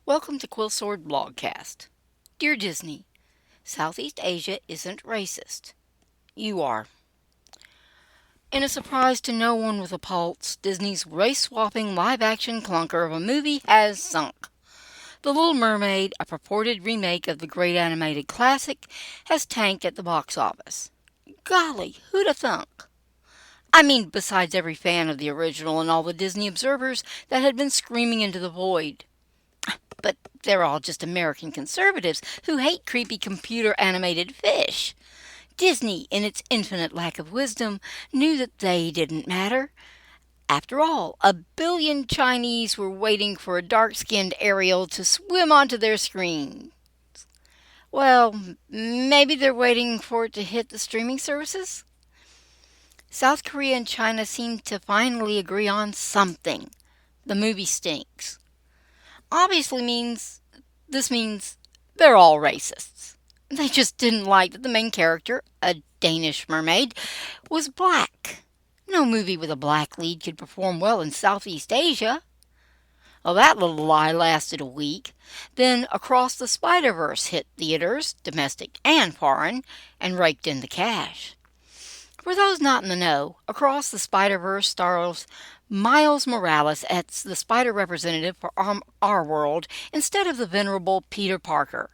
Welcome to Quill Sword Blogcast. Dear Disney, Southeast Asia isn't racist. You are. In a surprise to no one with a pulse, Disney's race-swapping live-action clunker of a movie has sunk. The Little Mermaid, a purported remake of the great animated classic, has tanked at the box office. Golly, who'da thunk? I mean, besides every fan of the original and all the Disney observers that had been screaming into the void. But they're all just American conservatives who hate creepy computer animated fish. Disney, in its infinite lack of wisdom, knew that they didn't matter. After all, 1 billion Chinese were waiting for a dark-skinned Ariel to swim onto their screen. Well, maybe they're waiting for it to hit the streaming services? South Korea and China seem to finally agree on something. The movie stinks. Obviously means they're all racists. They just didn't like that the main character, a Danish mermaid, was black. No movie with a black lead could perform well in Southeast Asia. Well, that little lie lasted a week. Then Across the Spider-Verse hit theaters, domestic and foreign, and raked in the cash. For those not in the know, Across the Spider-Verse stars Miles Morales as the spider representative for our world instead of the venerable Peter Parker.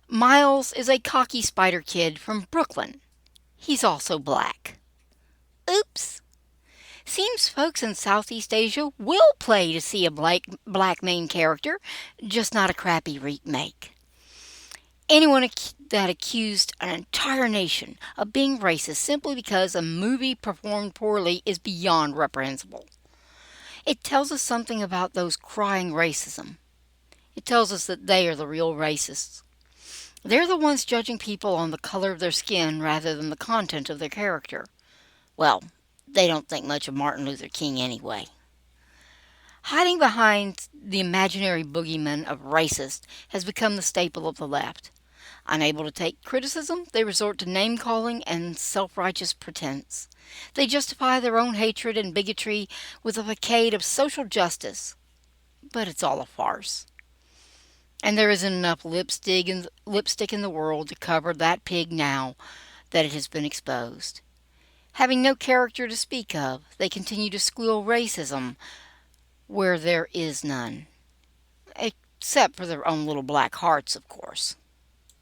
Miles is a cocky spider kid from Brooklyn. He's also black. Oops. Seems folks in Southeast Asia will play to see a black main character, just not a crappy remake. Anyone that accused an entire nation of being racist simply because a movie performed poorly is beyond reprehensible. It tells us something about those crying racism. It tells us that they are the real racists. They're the ones judging people on the color of their skin rather than the content of their character. Well, they don't think much of Martin Luther King anyway. Hiding behind the imaginary boogeyman of racist has become the staple of the left. Unable to take criticism, they resort to name-calling and self-righteous pretense. They justify their own hatred and bigotry with a facade of social justice. But it's all a farce. And there isn't enough lipstick in the world to cover that pig now that it has been exposed. Having no character to speak of, they continue to squeal racism where there is none. Except for their own little black hearts, of course.